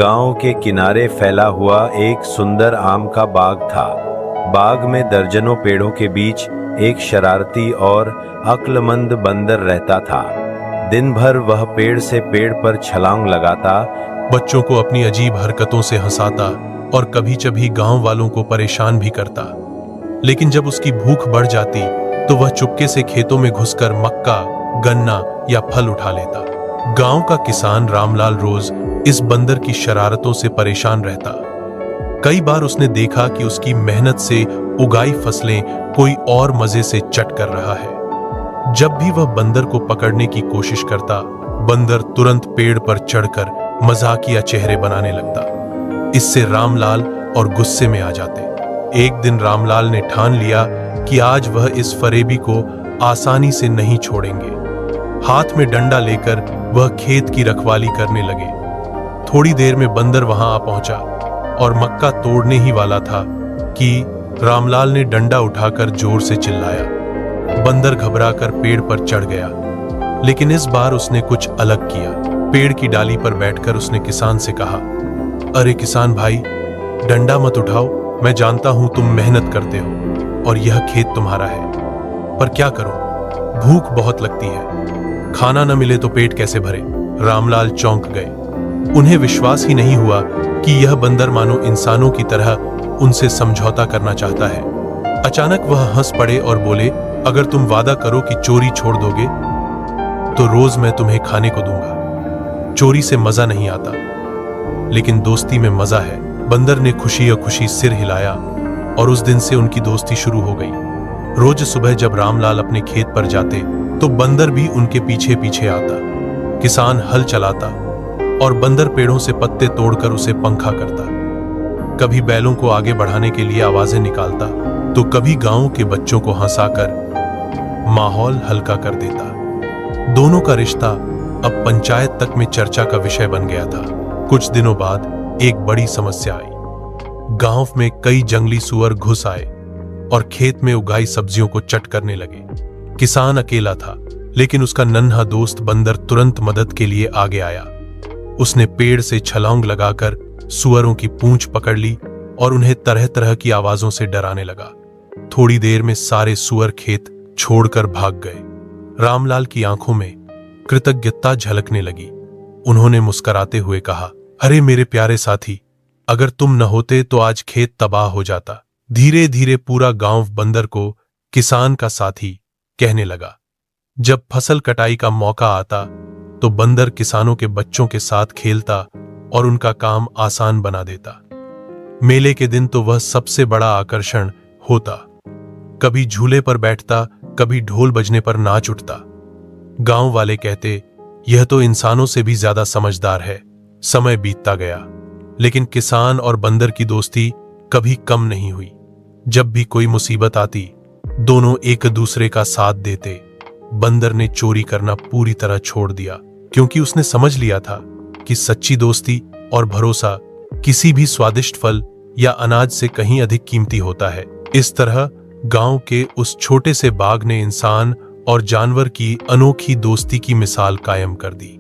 गांव के किनारे फैला हुआ एक सुंदर आम का बाग था। बाग में दर्जनों पेड़ों के बीच एक शरारती और अक्लमंद बंदर रहता था। दिन भर वह पेड़ से पेड़ पर छलांग लगाता, बच्चों को अपनी अजीब हरकतों से हंसाता और कभी कभी गांव वालों को परेशान भी करता। लेकिन जब उसकी भूख बढ़ जाती तो वह चुपके से खेतों में घुसकर मक्का, गन्ना या फल उठा लेता। गांव का किसान रामलाल रोज इस बंदर की शरारतों से परेशान रहता। कई बार उसने देखा कि उसकी मेहनत से उगाई फसलें कोई और मजे से चट कर रहा है। जब भी वह बंदर को पकड़ने की कोशिश करता, बंदर तुरंत पेड़ पर चढ़कर मजाकिया चेहरे बनाने लगता। इससे रामलाल और गुस्से में आ जाते। एक दिन रामलाल ने ठान लिया कि आज वह इस फरेबी को आसानी से नहीं छोड़ेंगे। हाथ में डंडा लेकर वह खेत की रखवाली करने लगे। थोड़ी देर में बंदर वहां आ पहुंचा और मक्का तोड़ने ही वाला था कि रामलाल ने डंडा उठाकर जोर से चिल्लाया। बंदर घबराकर पेड़ पर चढ़ गया, लेकिन इस बार उसने कुछ अलग किया। पेड़ की डाली पर बैठकर उसने किसान से कहा, अरे किसान भाई, डंडा मत उठाओ। मैं जानता हूं तुम मेहनत करते हो और यह खेत तुम्हारा है, पर क्या करूं, भूख बहुत लगती है। खाना न मिले तो पेट कैसे भरे। रामलाल चौंक गए। उन्हें विश्वास ही नहीं हुआ कि यह बंदर मानो इंसानों की तरह उनसे समझौता करना चाहता है। अचानक वह हंस पड़े और बोले, अगर तुम वादा करो कि चोरी छोड़ दोगे तो रोज मैं तुम्हें खाने को दूंगा। चोरी से मजा नहीं आता, लेकिन दोस्ती में मजा है। बंदर ने खुशी सिर हिलाया और उस दिन से उनकी दोस्ती शुरू हो गई। रोज सुबह जब रामलाल अपने खेत पर जाते तो बंदर भी उनके पीछे पीछे आता। किसान हल चलाता और बंदर पेड़ों से पत्ते तोड़कर उसे पंखा करता। कभी बैलों को आगे बढ़ाने के लिए आवाजें निकालता तो कभी गांव के बच्चों को हंसाकर माहौल हल्का कर देता। दोनों का रिश्ता अब पंचायत तक में चर्चा का विषय बन गया था। कुछ दिनों बाद एक बड़ी समस्या आई। गांव में कई जंगली सुअर घुस आए और खेत में उगाई सब्जियों को चट करने लगे। किसान अकेला था, लेकिन उसका नन्हा दोस्त बंदर तुरंत मदद के लिए आगे आया। उसने पेड़ से छलांग लगाकर सुअरों की पूंछ पकड़ ली और उन्हें तरह तरह की आवाजों से डराने लगा। थोड़ी देर में सारे सुअर खेत छोड़कर भाग गए। रामलाल की आंखों में कृतज्ञता झलकने लगी। उन्होंने मुस्कुराते हुए कहा, अरे मेरे प्यारे साथी, अगर तुम न होते तो आज खेत तबाह हो जाता। धीरे धीरे पूरा गांव बंदर को किसान का साथी कहने लगा। जब फसल कटाई का मौका आता तो बंदर किसानों के बच्चों के साथ खेलता और उनका काम आसान बना देता। मेले के दिन तो वह सबसे बड़ा आकर्षण होता। कभी झूले पर बैठता, कभी ढोल बजने पर नाच उठता। गांव वाले कहते, यह तो इंसानों से भी ज्यादा समझदार है। समय बीतता गया, लेकिन किसान और बंदर की दोस्ती कभी कम नहीं हुई। जब भी कोई मुसीबत आती, दोनों एक दूसरे का साथ देते। बंदर ने चोरी करना पूरी तरह छोड़ दिया, क्योंकि उसने समझ लिया था कि सच्ची दोस्ती और भरोसा किसी भी स्वादिष्ट फल या अनाज से कहीं अधिक कीमती होता है। इस तरह गांव के उस छोटे से बाग ने इंसान और जानवर की अनोखी दोस्ती की मिसाल कायम कर दी।